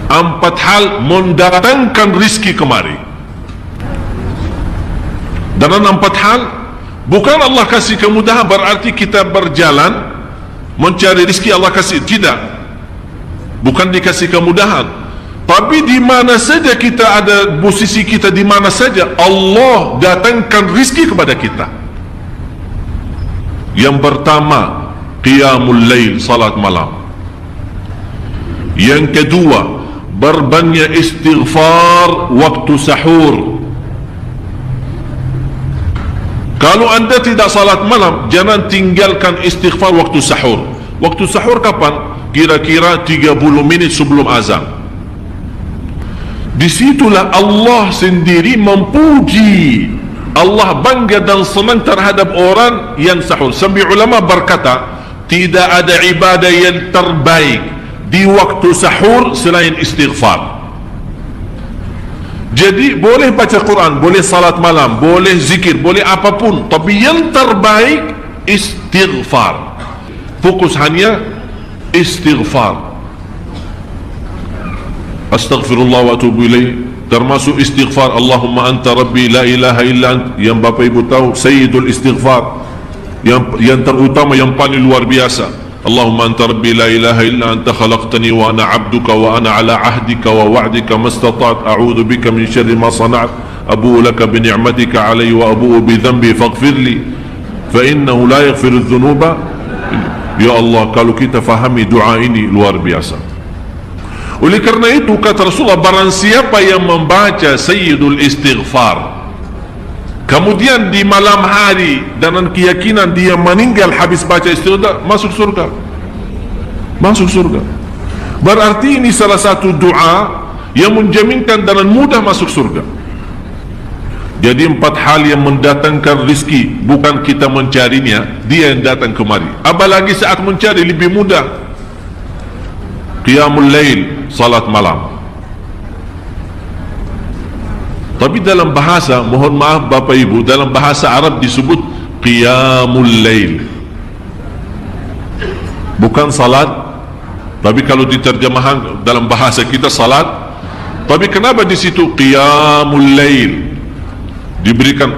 Empat hal mendatangkan rizki kemari. Dan empat hal, bukan Allah kasih kemudahan berarti kita berjalan mencari rizki Allah kasih. Tidak, bukan dikasih kemudahan, tapi di mana saja kita ada, posisi kita di mana saja, Allah datangkan rizki kepada kita. Yang pertama, qiyamul lail, salat malam. Yang kedua, berbanyak istighfar waktu sahur. Kalau anda tidak salat malam, jangan tinggalkan istighfar waktu sahur. Waktu sahur kapan? Kira-kira 30 minit sebelum azan. Disitulah Allah sendiri memuji, Allah bangga dan senang terhadap orang yang sahur. Sampai ulama berkata, tidak ada ibadah yang terbaik di waktu sahur selain istighfar. Jadi boleh baca Quran, boleh salat malam, boleh zikir, boleh apapun, tapi yang terbaik istighfar. Fokus hanya istighfar. Astaghfirullah wa atubu ilaih, termasuk istighfar Allahumma anta rabbi la ilaha illa ant, yang Bapak Ibu tahu sayyidul istighfar, yang terutama, yang paling luar biasa. Allahumma anta rabbi la ilaha illa anta khalaqtani wa ana abduka wa ana ala ahdika wa wa'dika mastata'at a'udhu bika min syarri ma sana'at abu'u laka bi ni'matika alayhi wa abu'u bi dhanbi faghfirli fa innahu la yaghfiru dhunuba. Ya Allah, kalau kita fahami doa ini luar biasa. Oleh kerana itu kata Rasulullah, barang siapa yang membaca sayyidul istighfar kemudian di malam hari dengan keyakinan dia meninggal habis baca istighfar, masuk surga. Masuk surga. Berarti ini salah satu doa yang menjaminkan dengan mudah masuk surga. Jadi empat hal yang mendatangkan rizki, bukan kita mencarinya, dia yang datang kemari. Apalagi saat mencari lebih mudah. Qiyamul lail, salat malam. Tapi dalam bahasa, mohon maaf Bapak Ibu, dalam bahasa Arab disebut qiyamul lail, bukan salat. Tapi kalau diterjemahkan dalam bahasa kita salat. Tapi kenapa di situ qiyamul lail diberikan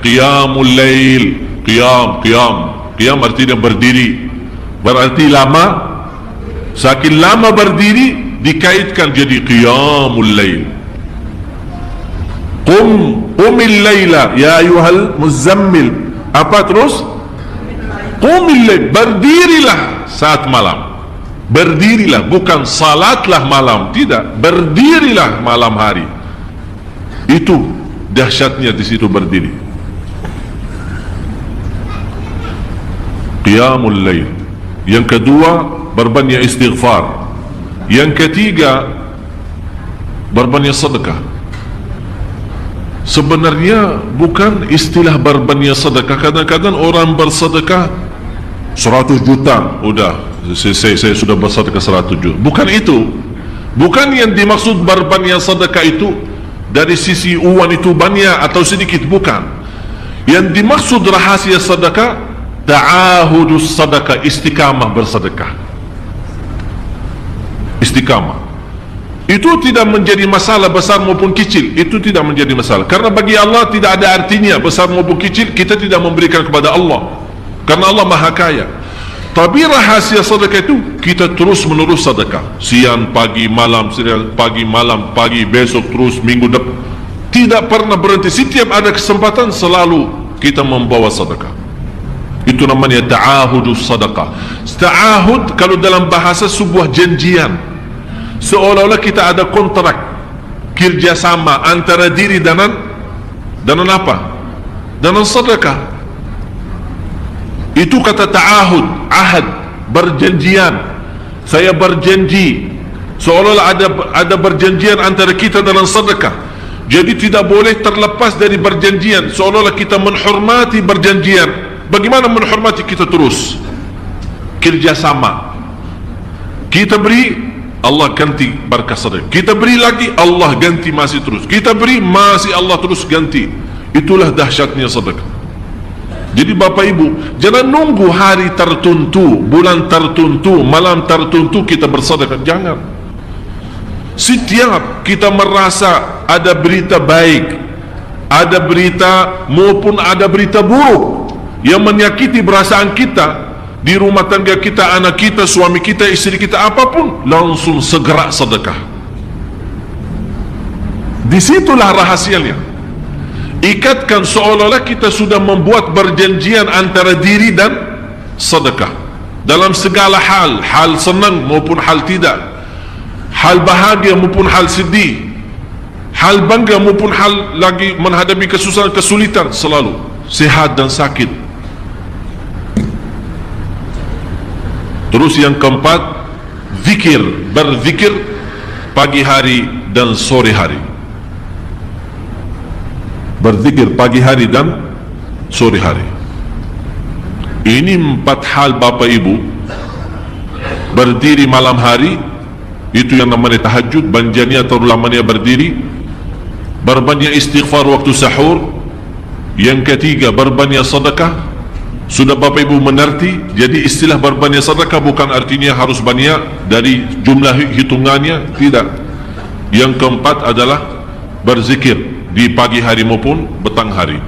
qiyamul lail? Qiyam artinya berdiri, berarti lama. Saking lama berdiri dikaitkan jadi qiyamul lail. Qumil layla ya ayuhal muzammil. Apa terus? Qumil layl, berdirilah saat malam. Berdirilah, bukan salatlah malam, tidak, berdirilah malam hari. Itu dahsyatnya di situ berdiri. Qiyamul layl. Yang kedua, berbanyak istighfar. Yang ketiga, berbanyak sedekah. Sebenarnya bukan istilah berbanyak sedekah. Kadang-kadang orang bersedekah 100 juta, udah saya sudah bersedekah 100 juta. Bukan itu. Bukan yang dimaksud berbanyak sedekah itu dari sisi uang itu banyak atau sedikit, bukan. Yang dimaksud rahasia sedekah, ta'ahudus sedekah, istiqamah bersedekah. Istiqamah itu tidak menjadi masalah besar maupun kecil. Itu tidak menjadi masalah, karena bagi Allah tidak ada artinya besar maupun kecil. Kita tidak memberikan kepada Allah karena Allah maha kaya. Tapi rahasia sedekah itu kita terus menerus sedekah, siang pagi malam, siang pagi malam, pagi besok terus, minggu depan, tidak pernah berhenti. Setiap ada kesempatan selalu kita membawa sedekah. Itu namanya ta'ahudus sedekah. Ta'ahud kalau dalam bahasa sebuah janjian, seolah-olah kita ada kontrak kerjasama antara diri dengan apa? Dengan sedekah. Itu kata ta'ahud, ahad, berjanjian. Saya berjanji, seolah-olah ada berjanjian antara kita dengan sedekah. Jadi tidak boleh terlepas dari berjanjian, seolah-olah kita menghormati berjanjian. Bagaimana menghormati? Kita terus kerjasama. Kita beri, Allah ganti berkah sedekah. Kita beri lagi, Allah ganti masih terus. Kita beri, masih Allah terus ganti. Itulah dahsyatnya sedekah. Jadi Bapak Ibu, jangan nunggu hari tertentu, bulan tertentu, malam tertentu kita bersedekah. Jangan. setiap kita merasa ada berita baik, ada berita maupun ada berita buruk yang menyakiti perasaan kita di rumah tangga kita, anak kita, suami kita, istri kita, apapun, langsung segera sedekah. Disitulah rahasianya. Ikatkan seolah-olah kita sudah membuat perjanjian antara diri dan sedekah dalam segala hal, hal senang maupun hal tidak, hal bahagia maupun hal sedih, hal bangga maupun hal lagi menghadapi kesusahan, kesulitan, selalu sehat dan sakit. Terus yang keempat, zikir, berzikir pagi hari dan sore hari. Berzikir pagi hari dan sore hari. Ini 4 hal Bapak Ibu. Berdiri malam hari, itu yang namanya tahajud, banjanya atau lamanya berdiri. Berbanyak istighfar waktu sahur. Yang ketiga, berbanyak sedekah. Sudah Bapak Ibu mengerti? Jadi istilah berbanyak sedekah bukan artinya harus banyak dari jumlah hitungannya, tidak. Yang keempat adalah berzikir di pagi hari maupun petang hari.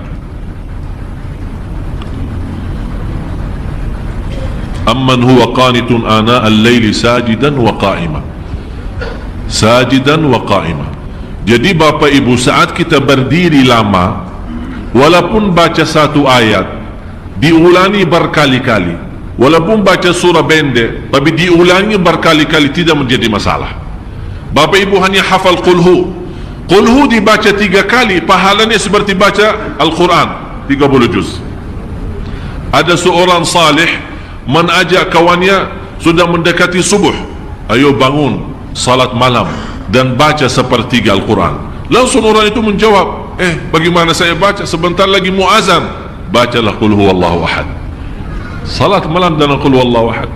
Amman huwa qanitun ana al-laili sajidan wa qa'ima. Sajidan wa qa'ima. Jadi Bapak Ibu, saat kita berdiri lama, walaupun baca satu ayat, diulangi berkali-kali, walaupun baca surah pendek tapi diulangi berkali-kali, tidak menjadi masalah. Bapak Ibu hanya hafal qulhu. Qulhu dibaca 3 kali, pahalanya seperti baca Al-Quran 30 juz. Ada seorang salih mengajak kawannya, sudah mendekati subuh, ayo bangun salat malam dan baca sepertiga Al-Quran. Langsung orang itu menjawab, bagaimana saya baca, sebentar lagi muazan. Bacalah qul huwallahu ahad, salat malam dan qul huwallahu ahad.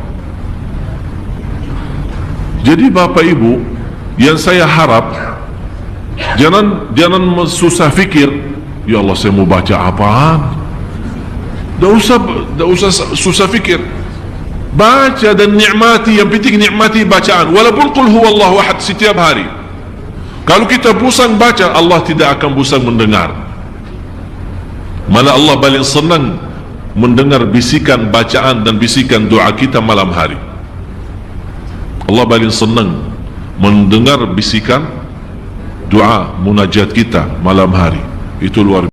Jadi Bapak Ibu, yang saya harap, jangan susah fikir, ya Allah saya mau baca apaan. Tak usah susah fikir. Baca dan nikmati, yang penting nikmati bacaan. Walaupun qul huwallahu ahad setiap hari. Kalau kita pusing baca, Allah tidak akan pusing mendengar. Malah Allah paling senang mendengar bisikan bacaan dan bisikan doa kita malam hari. Allah paling senang mendengar bisikan doa munajat kita malam hari. Itu luar biasa.